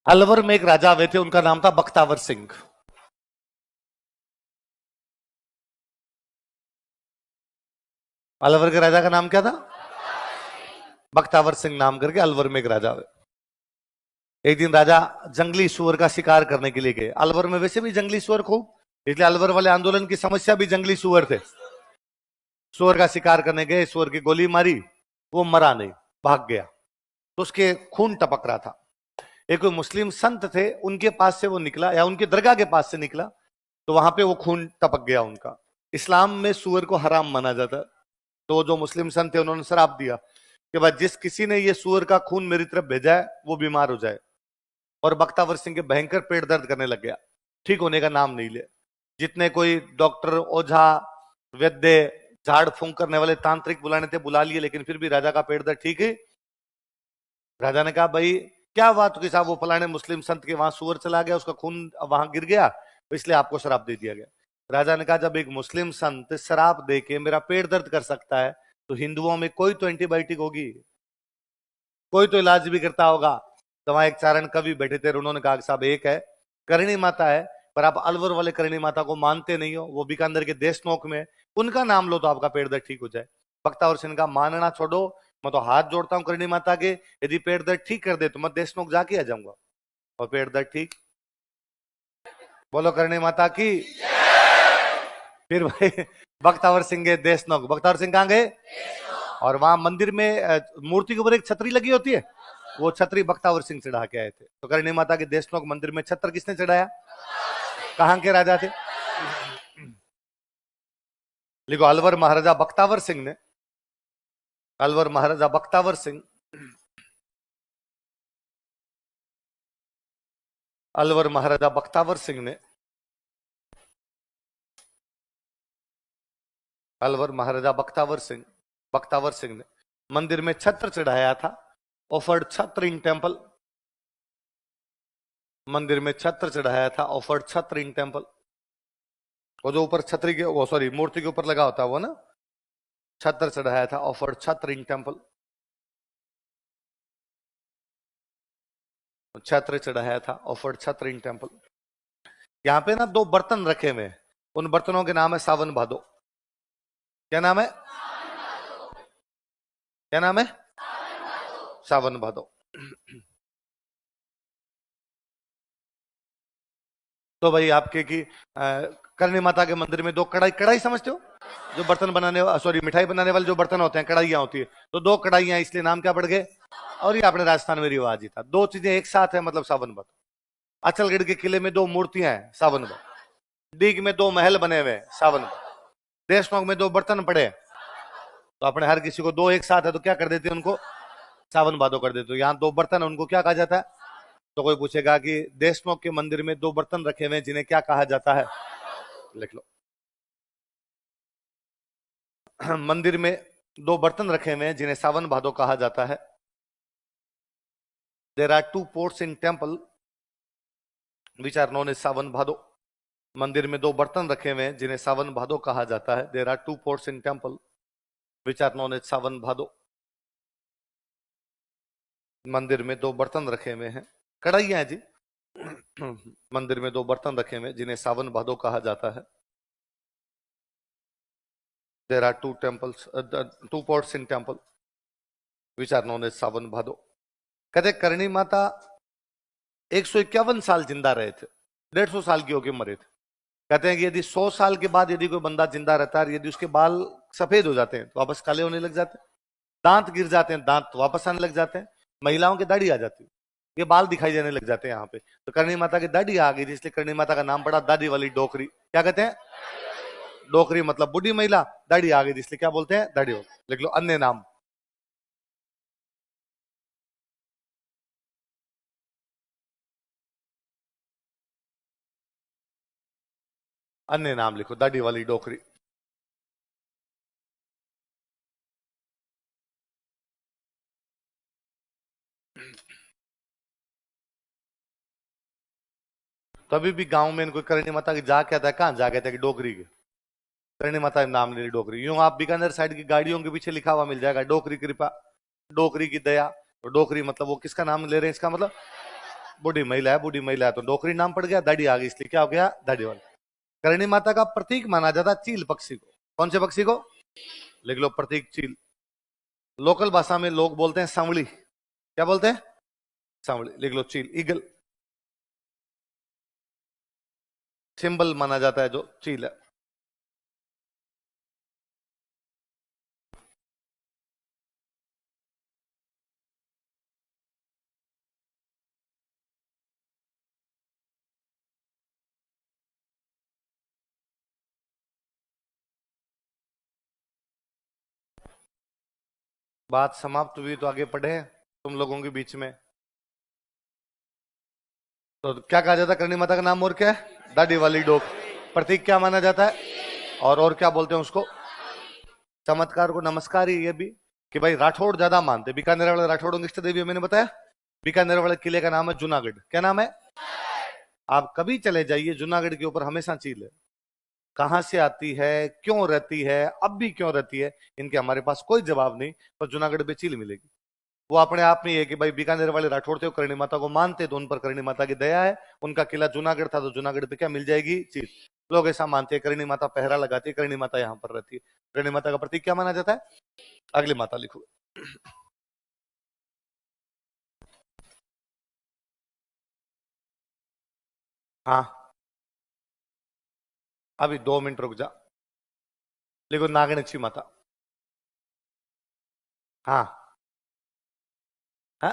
अलवर में एक राजा आए थे, उनका नाम था बख्तावर सिंह। अलवर के राजा का नाम क्या था? बख्तावर सिंह नाम करके अलवर में एक राजा हुए। एक दिन राजा जंगली सुअर का शिकार करने के लिए गए। अलवर में वैसे भी जंगली सुअर खूब, इसलिए अलवर वाले आंदोलन की समस्या भी जंगली सुअर थे। सुअर का शिकार करने गए, सुअर की गोली मारी, वो मरा नहीं, भाग गया, तो उसके खून टपक रहा था। एक कोई मुस्लिम संत थे, उनके पास से वो निकला, या उनके दरगाह के पास से निकला, तो वहां पे वो खून टपक गया उनका। इस्लाम में सुअर को हराम माना जाता है, तो जो मुस्लिम संत थे उन्होंने श्राप दिया कि भाई जिस किसी ने ये सुअर का खून मेरी तरफ भेजा है वो बीमार हो जाए। और बख्तावर सिंह के भयंकर पेट दर्द करने लग गया, ठीक होने का नाम नहीं ले। जितने कोई डॉक्टर, ओझा, वैद्य, झाड़ फूंक करने वाले तांत्रिक बुलाने थे बुला लिए, लेकिन फिर भी राजा का पेट दर्द ठीक है। राजा ने कहा भाई क्या बात हुई साहब, वो फलाने मुस्लिम संत के वहां सुअर चला गया, उसका खून वहां गिर गया, तो इसलिए आपको शराब दे दिया गया। राजा ने कहा जब एक मुस्लिम संत शराब दे के मेरा पेट दर्द कर सकता है, तो हिंदुओं में कोई तो एंटीबायोटिक होगी, कोई तो इलाज भी करता होगा। तो वहां एक चारण कवि बैठे थे, उन्होंने कहा साहब एक है, करणी माता है, पर आप अलवर वाले करणी माता को मानते नहीं हो, वो बीकानेर के देशनोक में, उनका नाम लो तो आपका पेट दर्द ठीक हो जाए। बख्तावर सिंह का मानना छोड़ो, मैं तो हाथ जोड़ता हूँ करणी माता के, यदि पेट दर्द ठीक कर दे तो मैं देशनोक जाके आ जाऊंगा। और पेट दर्द ठीक, बोलो करणी माता की। फिर भाई बख्तावर सिंह गए देशनोक। बख्तावर सिंह कहाँ गए? और वहां मंदिर में मूर्ति के ऊपर एक छतरी लगी होती है, वो छतरी बख्तावर सिंह चढ़ा के आए थे। तो करणी माता के देशनोक मंदिर में छत्र किसने चढ़ाया? कहां के राजा थे? लिखो अलवर महाराजा बख्तावर सिंह ने, अलवर महाराजा बख्तावर सिंह, अलवर महाराजा बख्तावर सिंह ने, अलवर महाराजा बख्तावर सिंह ने मंदिर में छत्र चढ़ाया था, ऑफर्ड छत्र इन टेम्पल। मंदिर में छत्र चढ़ाया था, ऑफर्ड छत्र इन टेम्पल। वो जो ऊपर छतरी के, वो सॉरी मूर्ति के ऊपर लगा होता है वो ना, छत्र चढ़ाया था, ऑफर्ड छत्र इन टेम्पल। छत्र चढ़ाया था, ऑफर्ड छत्र इन टेम्पल। यहां पे ना दो बर्तन रखे हुए, उन बर्तनों के नाम है सावन भादो। क्या नाम है? क्या नाम है? सावन भादो। तो भाई आपके की करणी माता के मंदिर में दो कढ़ाई, कढ़ाई समझते हो, जो बर्तन बनाने, सॉरी मिठाई बनाने वाले जो बर्तन होते हैं, कढ़ाइयां होती है, तो दो कढ़ाइयां, इसलिए नाम क्या पड़ गए? और ये अपने राजस्थान में रिवाज ही था, दो चीजें एक साथ है मतलब सावन भादो। अचलगढ़ के किले में दो मूर्तियां हैं, सावन भादो। डीग में दो महल बने हुए, सावन भादो। देशनोक में दो बर्तन पड़े, तो अपने हर किसी को दो एक साथ है तो क्या कर देते हैं उनको? सावन भादो कर देते हो। यहाँ दो बर्तन है, उनको क्या कहा जाता है? तो कोई पूछेगा कि देशनोक के मंदिर में दो बर्तन रखे हुए हैं, जिन्हें क्या कहा जाता है? लिख लो। मंदिर में दो बर्तन रखे हुए हैं जिन्हें सावन भादो कहा जाता है। There are two pots in temple which are known as Sawan Bhado. मंदिर में दो बर्तन रखे हुए हैं जिन्हें सावन भादो कहा जाता है। There are two pots in temple which are known as Sawan Bhado. मंदिर में दो बर्तन रखे हुए हैं, कढ़ाइयां हैं जी। मंदिर में दो बर्तन रखे हुए जिन्हें सावन भादो कहा जाता है। There are two temples, two pots in temple which are known as Sawan Bhado. कहते करणी माता 151 साल जिंदा रहे थे, 150 साल की होकर मरे थे। कहते हैं कि यदि 100 साल के बाद यदि कोई बंदा जिंदा रहता है, यदि उसके बाल सफेद हो जाते हैं तो वापस काले होने लग जाते हैं, दांत गिर जाते हैं, दांत वापस आने लग जाते हैं, महिलाओं की दाढ़ी आ जाती है, ये बाल दिखाई देने लग जाते हैं यहाँ पे। तो करणी माता की दाढ़ी आ गई थी, इसलिए करणी माता का नाम पड़ा दाढ़ी वाली डोकरी। क्या कहते हैं? डोकरी मतलब बुढ़ी महिला, दाढ़ी आ गई थी इसलिए क्या बोलते हैं? दाढ़ी। लिख लो अन्य नाम। अन्य नाम लिखो, दाढ़ी वाली डोकरी। तभी भी गांव में इनको करणी माता की जा कहता है, कहां जा कहता है कि डोकरी के, करणी माता का नाम ले डोकरी। यूं आप बीकानेर साइड की गाड़ियों के पीछे लिखा हुआ मिल जाएगा, डोकरी कृपा, डोकरी की दया। तो डोकरी मतलब वो किसका नाम ले रहे हैं, इसका मतलब बूढ़ी महिला है, बूढ़ी महिला है तो डोकरी नाम पड़ गया, दाढ़ी आ गई इसलिए क्या हो गया, दाढ़ी वाला। करणी माता का प्रतीक माना जाता है चील पक्षी को। कौन से पक्षी को, लिख लो प्रतीक चील। लोकल भाषा में लोग बोलते हैं सांवली, क्या बोलते हैं, सांवली, लिख लो चील। ईगल सिंबल माना जाता है जो चील है। बात समाप्त हुई तो आगे पढ़े तुम लोगों के बीच में। तो क्या कहा जाता है करणी माता का नाम, और क्या है, दाढ़ी वाली डोक। प्रतीक क्या माना जाता है, और क्या बोलते हैं उसको, चमत्कार को नमस्कार ही ये भी कि भाई राठौड़ ज्यादा मानते, बीकानेर वाले राठौड़ों की इष्ट देवी मैंने बताया। बीकानेर वाले किले का नाम है जूनागढ़, क्या नाम है, आप कभी चले जाइए जूनागढ़ के ऊपर हमेशा चील है। कहां से आती है, क्यों रहती है, अब भी क्यों रहती है, इनके हमारे पास कोई जवाब नहीं, पर जूनागढ़ पे चील मिलेगी। वो अपने आप में ये कि भाई बीकानेर वाले राठौड़ थे, करणी माता को मानते तो उन पर करणी माता की दया है। उनका किला जूनागढ़ था तो जूनागढ़ पे क्या मिल जाएगी, चील। लोग ऐसा मानते हैं करणी माता पहरा लगाती है, करणी माता यहाँ पर रहती है। करणी माता का प्रतीक क्या माना जाता है, अगली माता लिखो। हाँ अभी 2 मिनट रुक जा, लिखो नागणक्षी माता। हाँ हाँ,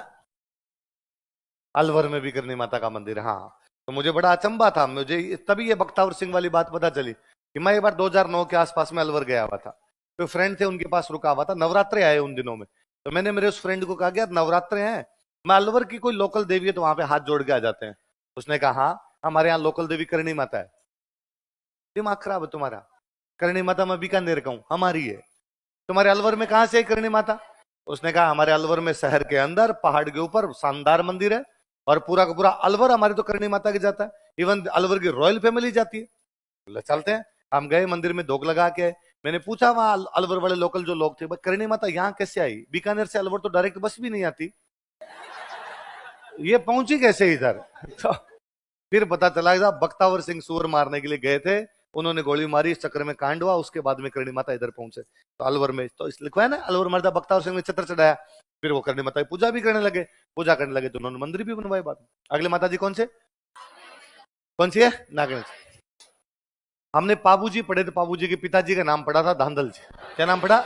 अलवर में भी करणी माता का मंदिर है, हाँ। तो मुझे बड़ा अचंबा था, मुझे तभी ये बख्तावर सिंह वाली बात पता चली कि मैं एक बार 2009 के आसपास में अलवर गया हुआ था। तो फ्रेंड थे उनके पास रुका हुआ था, नवरात्रे आए उन दिनों में। तो मैंने मेरे उस फ्रेंड को कहा कि यार नवरात्रे हैं, मैं अलवर की कोई लोकल देवी है तो वहां पे हाथ जोड़ के आ जाते हैं। उसने कहा हाँ हमारे यहाँ लोकल देवी करणी माता है। दिमाग खराब है तुम्हारा, करणी माता मैं बीकानेर का हूँ, हमारी है। तुम्हारे अलवर में कहां से है करणी माता। उसने कहा हमारे अलवर में शहर के अंदर पहाड़ के ऊपर शानदार मंदिर है, और पूरा का पूरा अलवर हमारे तो करणी माता के जाता है, इवन अलवर की रॉयल फैमिली जाती है। बोले चलते हैं। हम गए मंदिर में धोख लगा के। मैंने पूछा वहां अलवर वाले लोकल जो लोग थे, भाई करणी माता यहाँ कैसे आई, बीकानेर से अलवर तो डायरेक्ट बस भी नहीं आती, ये पहुंची कैसे इधर तो फिर पता चला था बख्तावर सिंह सूर मारने के लिए गए थे, उन्होंने गोली मारी, इस चक्कर में कांड हुआ, उसके बाद में करणी माता इधर पहुंचे। तो अलवर में तो इस लिखवा है ना, अलवर मरदा बख्तावर सिंह ने छत्र चढ़ाया, फिर वो करणी माता की पूजा भी करने लगे। पूजा करने लगे तो उन्होंने मंदिर भी बनवाए बाद में। अगले माता जी कौन से, कौन सी है, नागेश। हमने पाबूजी पढ़े थे, पाबूजी के पिताजी का नाम पढ़ा था धांधल जी। क्या नाम पढ़ा,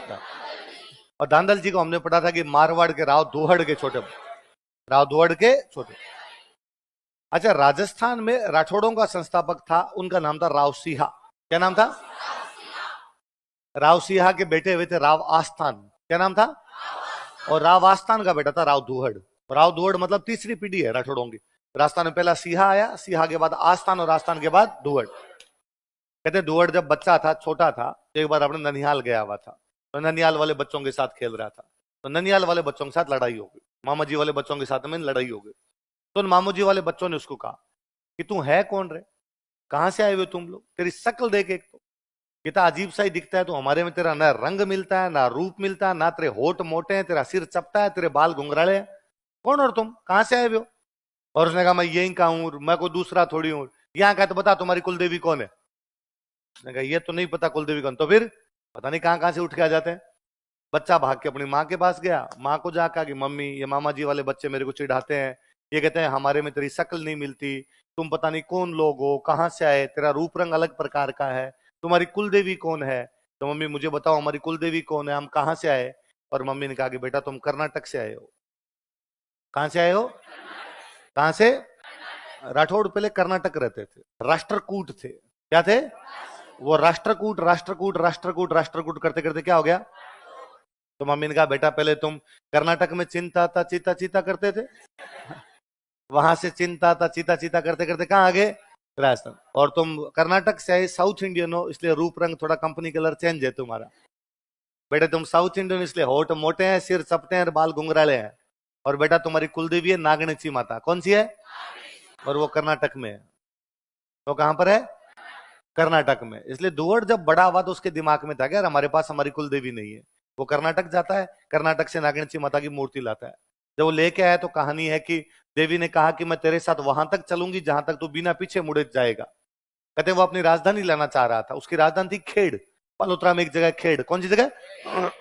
और धांधल जी को हमने पढ़ा था कि मारवाड़ के राव दोहड़ के छोटे, राव दोहड़ के छोटे। अच्छा, राजस्थान में राठौड़ों का संस्थापक था, उनका नाम था राव सिंहा। क्या नाम था, राव सिंहा के बेटे हुए थे राव आस्थान। क्या नाम था, और राव आस्थान का बेटा था राव दुहड़। राव दुहड़ मतलब तीसरी पीढ़ी है राठौड़ों की। राजस्थान में पहला सिंहा आया, सिंहा के बाद आस्थान, और आस्थान के बाद दुहड़। कहते दुहड़ जब बच्चा था, छोटा था, तो एक बार अपने ननिहाल गया हुआ था, तो ननिहाल वाले बच्चों के साथ खेल रहा था, तो ननिहाल वाले बच्चों के साथ लड़ाई हो गई, मामा जी वाले बच्चों के साथ में लड़ाई हो गई। तो मामू जी वाले बच्चों ने उसको कहा कि तू है कौन रे, कहां से आए हुए तुम लोग, तेरी शक्ल देख एक तो कितना अजीब सा ही दिखता है, तो हमारे में तेरा ना रंग मिलता है, ना रूप मिलता है, ना तेरे होठ मोटे हैं, तेरा सिर चपटा है, तेरे बाल घुंघराले हैं, कौन और तुम कहां से आए हुए हो। और उसने कहा मैं यहीं का हूं, मैं कोई दूसरा थोड़ी हूं। यहाँ का तो बता तुम्हारी कुलदेवी कौन है। उसने कहा ये तो नहीं पता कुलदेवी कौन, तो फिर पता नहीं कहां कहां से उठ के आ जाते हैं। बच्चा भाग के अपनी माँ के पास गया, माँ को जाकर कि मम्मी ये मामा जी वाले बच्चे मेरे को चिढ़ाते हैं, ये कहते हैं हमारे में तेरी शक्ल नहीं मिलती, तुम पता नहीं कौन लोग हो, कहाँ से आए, तेरा रूप रंग अलग प्रकार का है, तुम्हारी कुल देवी कौन है। तो मम्मी मुझे बताओ हमारी कुल देवी कौन है, हम कहाँ से आए। और मम्मी ने कहा कि बेटा तुम कर्नाटक से आए हो। कहाँ से आए हो, कहाँ से, राठौड़ पहले कर्नाटक रहते थे, राष्ट्रकूट थे, क्या थे, वो राष्ट्रकूट राष्ट्रकूट राष्ट्रकूट राष्ट्रकूट करते करते क्या हो गया। तो मम्मी ने कहा बेटा पहले तुम कर्नाटक में चिंता था चीता चीता करते थे, वहां से चिंता था चीता चीता करते करते कहाँ आ गए, राजस्थान। और तुम कर्नाटक से आए, साउथ इंडियन हो, इसलिए रूप रंग थोड़ा कंपनी कलर चेंज है तुम्हारा। बेटा तुम साउथ इंडियन इसलिए होठ मोटे हैं, सिर चपटे हैं, बाल घुंघराले हैं। और बेटा तुम्हारी कुलदेवी है नागणची माता, कौन सी है, और वो कर्नाटक में है। तो कहां पर है, कर्नाटक में। इसलिए दुवड़ जब बड़ा हुआ तो उसके दिमाग में था कि यार हमारे पास हमारी कुलदेवी नहीं है, वो कर्नाटक जाता है, कर्नाटक से नागणची माता की मूर्ति लाता है। जब वो लेके आया तो कहानी है कि देवी ने कहा कि मैं तेरे साथ वहां तक चलूंगी जहां तक तू बिना पीछे मुड़े जाएगा। कहते वो अपनी राजधानी लाना चाह रहा था, उसकी राजधानी थी खेड़, बलोत्रा में एक जगह खेड़, कौन सी जगह,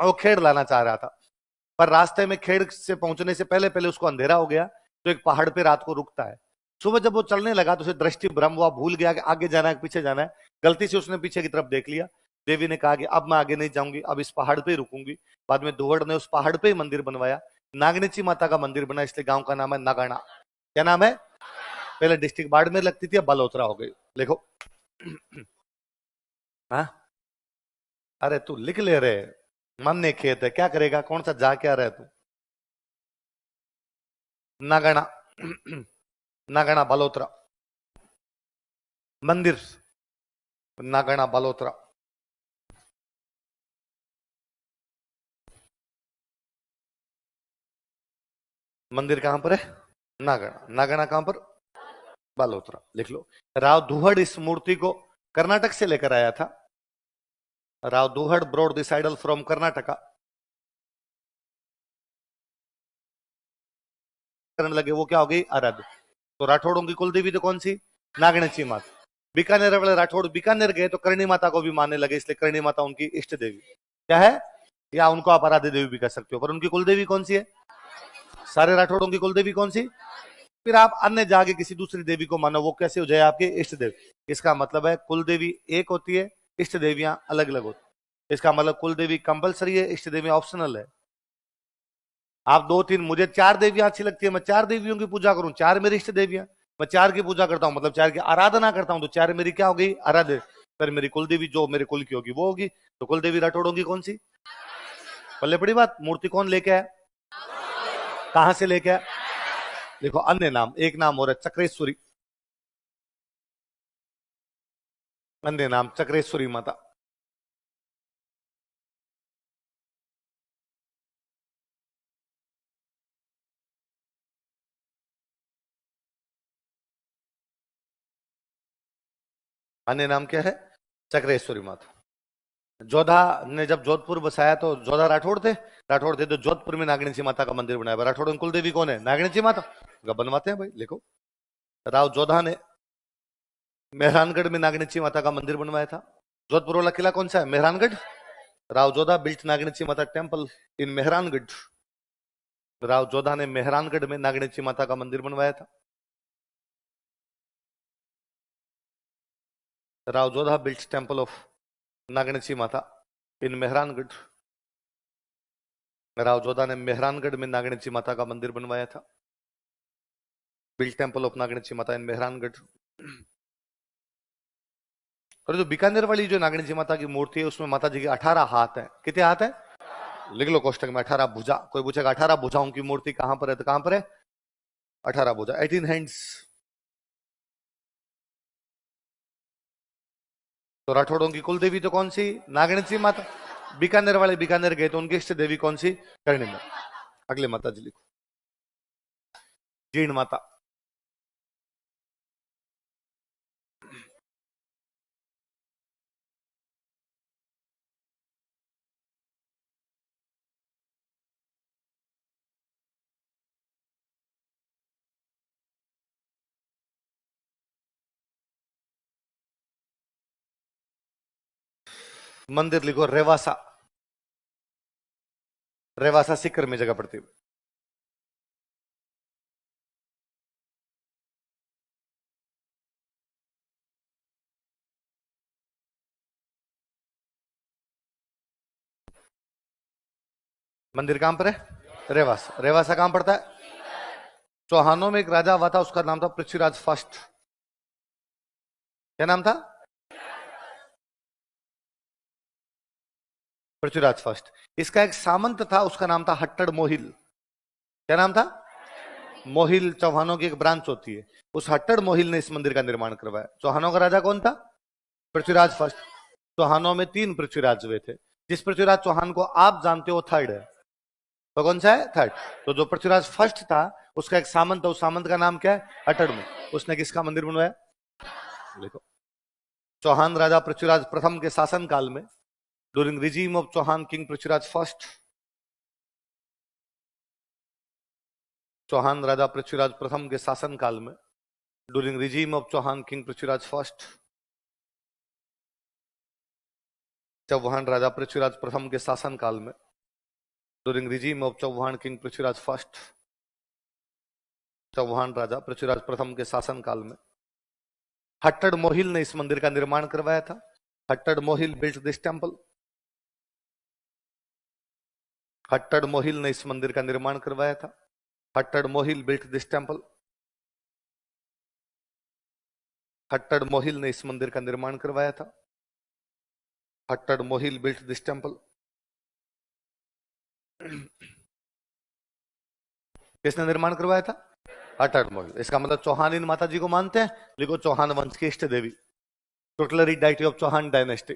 वो खेड़ लाना चाह रहा था। पर रास्ते में खेड़ से पहुंचने से पहले पहले उसको अंधेरा हो गया, तो एक पहाड़ पे रात को रुकता है। सुबह जब वो चलने लगा तो उसे दृष्टि भ्रम हुआ, भूल गया कि आगे जाना है पीछे जाना है, गलती से उसने पीछे की तरफ देख लिया। देवी ने कहा कि अब मैं आगे नहीं जाऊंगी, अब इस पहाड़ पे ही रुकूंगी। बाद में दोहड़ ने उस पहाड़ पे ही मंदिर बनवाया, नागनेची माता का मंदिर बना, इसलिए गांव का नाम है नागाना। क्या नाम है? पहले डिस्ट्रिक्ट बाड़मेर लगती थी, अब बालोतरा हो गई। लिखो। हाँ, अरे तू लिख ले रे, मन ने खेत है, क्या करेगा, कौन सा जा क्या रहे तू। नागना नागना बालोतरा मंदिर, नागना बालोतरा। मंदिर कहां पर है? नागना। नागना कहां पर? बालोतरा। लिख लो। राव दुहड़ इस मूर्ति को कर्नाटक से लेकर आया था। राव दुहड़ brought this idol from Karnataka. करने लगे, वो क्या हो गई? आराध्य। तो राठौड़ों की कुलदेवी तो कौन सी? नागणची माता। बीकानेर वाले राठौड़ बीकानेर गए तो करणी माता को भी मानने लगे, इसलिए करणी माता उनकी इष्ट देवी क्या है, या उनको आप आराध्य देवी भी कह सकते हो, पर उनकी कुलदेवी कौन सी है? सारे राठौड़ों की कुलदेवी कौन सी? फिर आप अन्य जाके किसी दूसरी देवी को मानो, वो कैसे हो जाए आपके इष्ट देवी। इसका मतलब है कुल देवी एक होती है, इष्ट देवियां अलग अलग होती है। इसका मतलब कुल देवी कंपलसरी है, इष्ट देवी ऑप्शनल है। आप दो तीन, मुझे चार देवियां अच्छी लगती है, मैं चार देवियों की पूजा करूं, चार मेरी इष्ट देवियां, मैं चार की पूजा करता हूं, मतलब चार की आराधना करता हूं, तो चार मेरी क्या हो गई? आराध्य। फिर मेरी कुल देवी जो मेरे कुल की होगी वो होगी। तो कुल देवी राठौड़ों की कौन सी? पल्ले पड़ी बात। मूर्ति कौन लेके आया? कहां से लेके आया? देखो अन्य नाम, एक नाम और है चक्रेश्वरी, अन्य नाम चक्रेश्वरी माता। अन्य नाम क्या है? चक्रेश्वरी माता। जोधा ने जब जोधपुर बसाया तो जोधा राठौड़ थे, राठौड़ थे तो जोधपुर में नागणसी माता का मंदिर बनाया। राठौड़ की कुलदेवी कौन है? नागणसी माता। बनवाते हैं भाई, लिखो। राव जोधा ने मेहरानगढ़ में नागणसी माता का मंदिर बनवाया था। जोधपुर वाला किला कौन सा है? Mehrangarh. Rao Jodha built Nagnasi Mata temple in Mehrangarh. Rao Jodha ने मेहरानगढ़ में नागणसी माता का मंदिर बनवाया था। Rao Jodha built temple of Nagnasi Mata in Mehrangarh. Rao Jodha ने मेहरानगढ़ में नागणसी माता का मंदिर बनवाया था। Built temple of Nagnasi Mata in Mehrangarh. और जो बीकानेर वाली जो नागणसी माता की मूर्ति है उसमें माता जी के 18 हाथ है। कितने हाथ है? लिख लो कोष्टक में 18 भुजा। कोई पूछेगा 18 भुजाओं की मूर्ति कहां पर है, तो कहां पर है? 18 भुजा, 18 हैंड्स। तो राठौड़ों की कुल देवी तो कौन सी? नागणसी माता। बीकानेर वाले बीकानेर गए तो उनकी इष्ट देवी कौन सी? करणी माता। अगले माता जी लिखो। जीर्ण माता। मंदिर लिखो रेवासा। रेवासा सीकर में जगह पड़ती है। मंदिर कहां पर है? रेवासा। रेवासा कहां पड़ता है? चौहानों में एक राजा हुआ था, उसका नाम था पृथ्वीराज फर्स्ट। क्या नाम था? पृथ्वीराज फर्स्ट। इसका एक सामंत था, उसका नाम था हट्टड़ मोहिल। क्या नाम था? मोहिल चौहानों की एक ब्रांच होती है। उस हट्टड़ मोहिल ने इस मंदिर का निर्माण करवाया। चौहानों का राजा कौन था? पृथ्वीराज फर्स्ट। चौहानों में 3 पृथ्वीराज हुए थे। जिस पृथ्वीराज चौहान को आप जानते हो थर्ड है, तो कौन सा है? थर्ड। तो जो पृथ्वीराज फर्स्ट था उसका एक सामंत था, उस सामंत का नाम क्या है? हट्टड़ मोहिल। उसने किसका मंदिर बनवाया? देखो, चौहान राजा पृथ्वीराज प्रथम के शासन काल में, during regime of Chauhan king Prithviraj first, Chauhan राजा पृथ्वीराज प्रथम के शासन काल में, during regime of Chauhan king Prithviraj first, Chauhan राजा पृथ्वीराज प्रथम के शासन काल में, during regime of Chauhan king Prithviraj first, Chauhan राजा पृथ्वीराज प्रथम के शासन काल में हट्टड़ मोहिल ने इस मंदिर का निर्माण करवाया था। Hattad Mohil built this temple. Hattad Mohil ने इस मंदिर का निर्माण करवाया था। Hattad Mohil built this temple. Hattad Mohil ने इस मंदिर का निर्माण करवाया था। Hattad Mohil built this temple. किसने निर्माण करवाया था? हट्टड़ मोहिल। इसका मतलब चौहान इन माता जी को मानते हैं। लिखो चौहान वंश की इष्ट देवी, tutelary deity of Chauhan dynasty.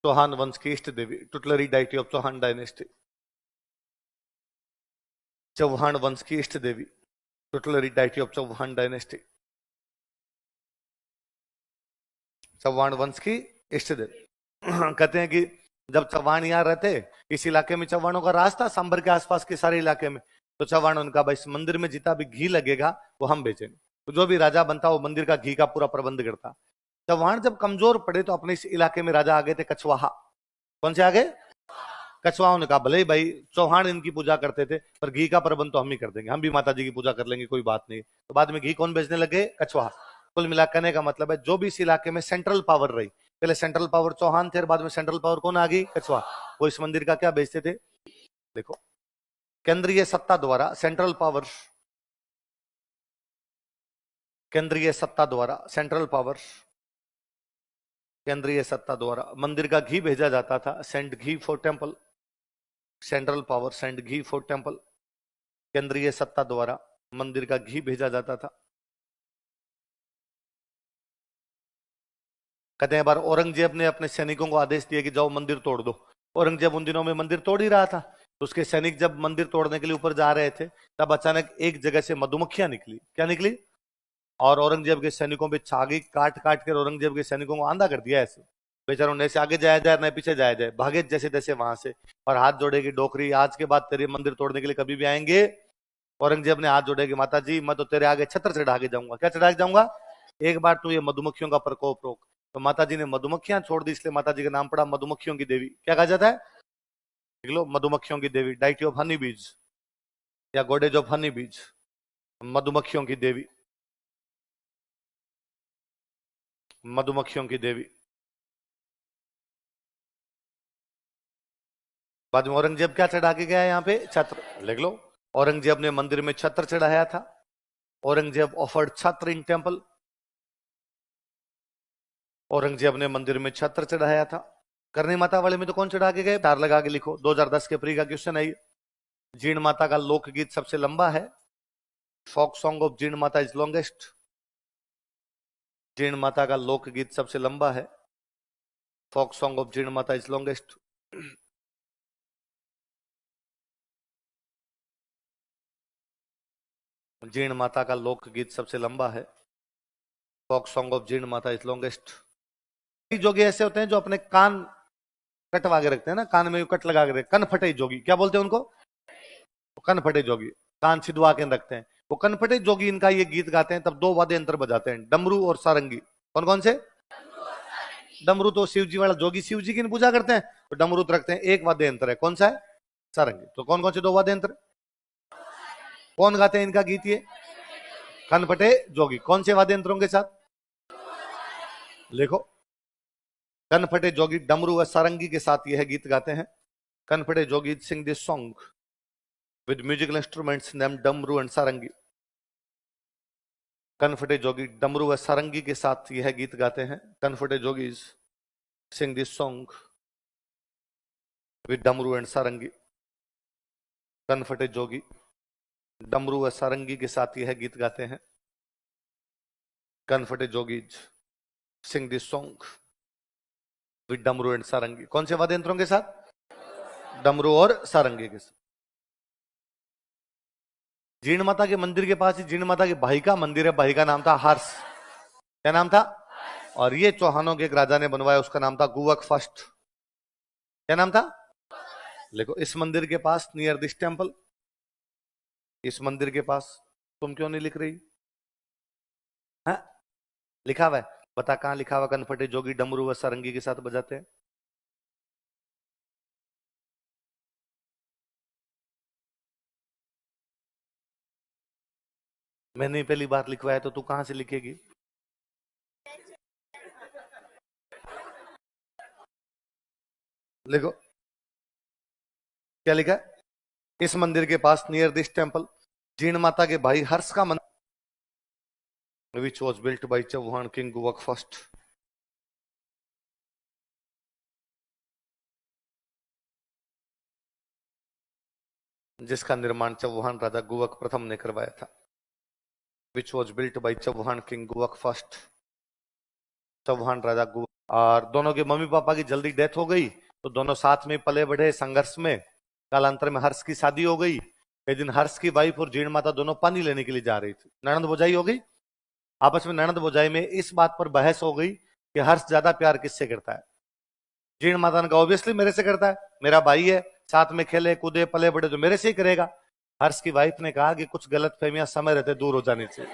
Chauhan वंश की इष्ट देवी, tutelary deity of Chauhan dynasty. Chauhan वंश की इष्ट देवी, tutelary deity of Chauhan dynasty. Chauhan वंश की इष्ट देवी। कहते हैं कि जब चौहान यहां रहते, इस इलाके में चौहानों का राज था, सांबर के आसपास के सारे इलाके में, तो चौहान उनका भाई इस मंदिर में जितना भी घी लगेगा वो हम बेचेंगे। तो जो भी राजा बनता वो मंदिर का घी का पूरा प्रबंध करता। चौहान जब कमजोर पड़े तो अपने इस इलाके में राजा आ गए थे कछवाहा। कौन से आ गए? कछवाहों ने कहा भले ही भाई चौहान इनकी पूजा करते थे पर घी का प्रबंध तो हम ही कर देंगे, हम भी माता जी की पूजा कर लेंगे, कोई बात नहीं। तो बाद में घी कौन बेचने लगे? कछवाहा। कुल मिला कहने का मतलब है जो भी इस इलाके में सेंट्रल पावर रही, पहले सेंट्रल पावर चौहान थे और बाद में सेंट्रल पावर कौन आ गई? कछवाहा। वो इस मंदिर का क्या बेचते थे? देखो, केंद्रीय सत्ता द्वारा, सेंट्रल पावर, केंद्रीय सत्ता द्वारा, सेंट्रल पावर, केंद्रीय सत्ता द्वारा मंदिर का घी भेजा जाता था। Sent ghee for temple. Central power sent ghee for temple. केंद्रीय सत्ता द्वारा मंदिर का घी भेजा जाता था। कहते हैं बार औरंगजेब ने अपने सैनिकों को आदेश दिया कि जाओ मंदिर तोड़ दो। औरंगजेब उन दिनों में मंदिर तोड़ ही रहा था। तो उसके सैनिक जब मंदिर तोड़ने के लिए ऊपर जा रहे थे तब अचानक एक जगह से मधुमक्खियां निकली। क्या निकली? और औरंगजेब के सैनिकों पे छागी काट काट कर औरंगजेब के सैनिकों को आंधा कर दिया। ऐसे बेचारों ने, ऐसे आगे जाया जाए न पीछे जाया जाए, भागे जैसे तैसे वहां से, और हाथ जोड़ेगी डोकरी, आज के बाद तेरे मंदिर तोड़ने के लिए कभी भी आएंगे। औरंगजेब ने हाथ जोड़ेगी, माता जी मैं तो तेरे आगे छत्र चढ़ा के जाऊंगा। क्या चढ़ा के जाऊंगा? एक बार तू ये मधुमक्खियों का प्रकोप रोक। तो माता जी ने मधुमक्खियां छोड़ दी, इसलिए माता जी का नाम पड़ा मधुमक्खियों की देवी। क्या कहा जाता है? देख लो, मधुमक्खियों की देवी, डाइटी ऑफ हनी बीज या गोडेज ऑफ हनी बीज, मधुमक्खियों की देवी, मधुमक्खियों की देवी। बाद में औरंगजेब क्या चढ़ा के गया यहाँ पे? छत्र। लिख लो, औरंगजेब ने मंदिर में छत्र चढ़ाया था। औरंगजेब ऑफर्ड छत्र इन टेम्पल। औरंगजेब ने मंदिर में छत्र चढ़ाया था। करनी माता वाले में तो कौन चढ़ा के गए? तार लगा के लिखो, 2010 के प्री का क्वेश्चन है। जीण माता का लोकगीत सबसे लंबा है। Folk song of Jeen Mata is longest. Jeen Mata का लोकगीत सबसे लंबा है। Folk song of Jeen Mata is longest. Jeen Mata का लोकगीत सबसे लंबा है। Folk song of Jeen Mata is longest. जोगी ऐसे होते हैं जो अपने कान कटवा के रखते हैं ना, कान में कट लगा के रखते, कन फटे जोगी। क्या बोलते हैं उनको? कन फटे जोगी, कान छिदवा के रखते हैं। वो कन फटे जोगी इनका ये गीत गाते हैं तब दो वाद्य यंत्र बजाते हैं, डमरू और सारंगी। कौन कौन से? डमरू तो शिव जी वाला, जोगी शिव जी की पूजा करते हैं, तो डमरू तो रखते हैं। एक वाद्य यंत्र है, कौन सा है? सारंगी। तो कौन कौन से दो वाद्य यंत्र? कौन गाते हैं इनका गीत? ये कनपटे जोगी। कौन से वाद्य यंत्रों के साथ? लिखो, कनफटे जोगी डमरू व सारंगी के साथ यह गीत गाते हैं। Kanphate Jogi sing this song with musical instruments name damru and sarangi. कनफटे जोगी डमरू व सारंगी के साथ यह गीत गाते हैं। Kanphate Jogi sing this song with damru and sarangi. कनफटे जोगी डमरू व सारंगी के साथ यह गीत गाते हैं। Kanphate Jogi sing this song with damru and sarangi. कौन से वाद्य यंत्रों के साथ? डमरू और सारंगी के साथ। जीण माता के मंदिर के पास ही जीण माता के भाई का मंदिर है। भाई का नाम था हर्ष। क्या नाम था? और ये चौहानों के एक राजा ने बनवाया, उसका नाम था गुवक फर्स्ट। क्या नाम था? देखो, इस मंदिर के पास नियर दिस टेम्पल, इस मंदिर के पास। तुम क्यों नहीं लिख रही? हाँ, लिखा हुआ है, बता कहां लिखा हुआ? कनफटे जोगी डमरू व सारंगी के साथ बजाते हैं। मैंने ही पहली बार लिखवाया तो तू कहां से लिखेगी? लिखो, क्या लिखा है? इस मंदिर के पास near this temple Jeen Mata के भाई हर्ष का मंदिर which was built by Chauhan king Guvak first. जिसका निर्माण चौहान राजा गुवक प्रथम ने करवाया था। Which was built by Chauhan king Guvak first. Chauhan राजा गुवक। और दोनों के मम्मी पापा की जल्दी डेथ हो गई तो दोनों साथ में पले बढ़े संघर्ष में। कालांतर में हर्ष की शादी हो गई। एक दिन हर्ष की वाइफ और जीण माता दोनों पानी लेने के लिए जा रही थी। ननद भौजाई हो गई आपस में। ननद भौजाई में इस बात पर बहस हो गई कि हर्ष ज्यादा प्यार किससे करता है। जीण माता ने कहा ऑब्वियसली मेरे से करता है, मेरा भाई है, साथ में खेले कूदे पले बड़े तो मेरे से ही करेगा। हर्ष की वाइफ ने कहा कि कुछ गलत फहमियां समय रहते दूर हो जानी चाहिए।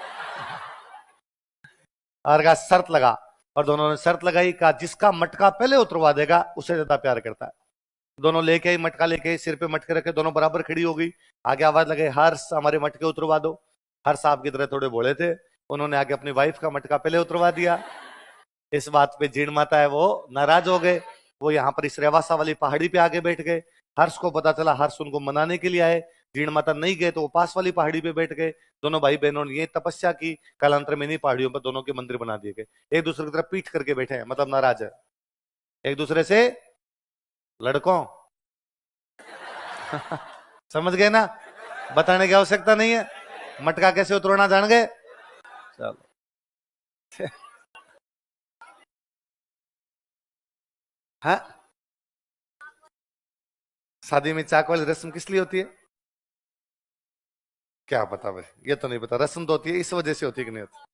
और कहा शर्त लगा, और दोनों ने शर्त लगाई, कहा जिसका मटका पहले उतरवा देगा उसे ज्यादा प्यार करता है। दोनों लेके आई, मटका लेके आई, सिर पे मटके रखे, दोनों बराबर खड़ी हो गई। आगे आवाज लगे हर्ष हमारे मटके उतरवा दो। हर्ष साहब की तरह थोड़े भोले थे, उन्होंने आगे अपनी वाइफ का मटका पहले उतरवा दिया। इस बात पे जीण माता है वो नाराज हो गए। वो यहाँ पर इस रेवासा वाली पहाड़ी पे आके बैठ गए। हर्ष को पता चला, हर्ष उनको मनाने के लिए आए। जीण माता नहीं गए तो वो पास वाली पहाड़ी पे बैठ गए। दोनों भाई बहनों ने ये तपस्या की। कालांतर में इन्हीं पहाड़ियों पर दोनों के मंदिर बना दिए गए। एक दूसरे की तरफ पीठ करके बैठे हैं, मतलब नाराज है एक दूसरे से। लड़कों समझ गए ना? बताने की आवश्यकता नहीं है। मटका कैसे उतरना जान गए? चलो हाँ, शादी में चाक वाली रस्म किस लिए होती है? क्या पता भाई, ये तो नहीं पता। रस्म तो होती है इस वजह से होती है कि नहीं होती?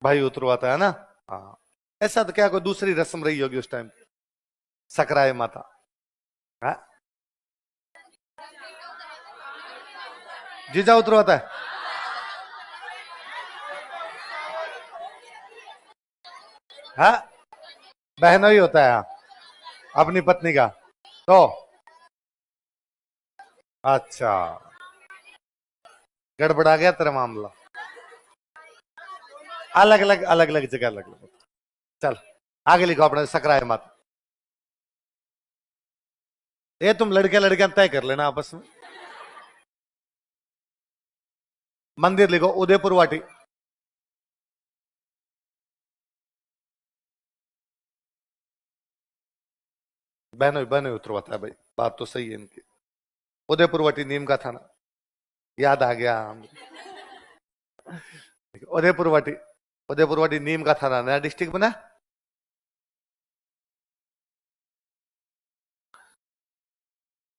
भाई उतरवाता है ना। हाँ, ऐसा तो क्या कोई दूसरी रस्म रही होगी उस टाइम? सकराए माता। हाँ, जीजा उतरवाता है। हाँ, बहनों ही होता है। हाँ, अपनी पत्नी का तो। अच्छा, गड़बड़ा गया तेरा मामला। अलग अलग अलग अलग जगह अलग अलग। चल आगे लिखो अपने सकराए माता। ये तुम लड़के लड़कियां तय कर लेना आपस में। मंदिर लिखो उदयपुर वाटी। बहनों बहनों उतरवाता है भाई, बात तो सही है इनकी। उदयपुर वाटी नीम का थाना, याद आ गया। उदयपुर वाटी, उदयपुर वाटी नीम का थाना, नया डिस्ट्रिक्ट बना।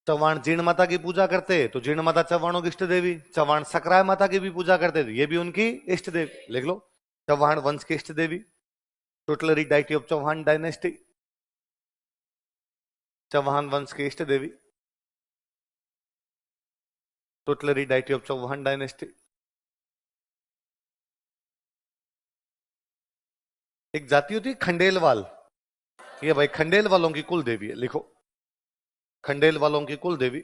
चौहान जीण माता की पूजा करते तो जीण माता चौहानों की इष्ट देवी। चौहान सकराय माता की भी पूजा करते थे, ये भी उनकी इष्ट देवी। लिख लो, चौहान वंश की इष्ट देवी। Tutelary deity of Chauhan dynasty. Chauhan वंश की इष्ट देवी, tutelary deity of Chauhan dynasty. एक जाति होती है खंडेलवाल, ये भाई खंडेल वालों की कुल देवी है। लिखो, खंडेल वालों की कुल देवी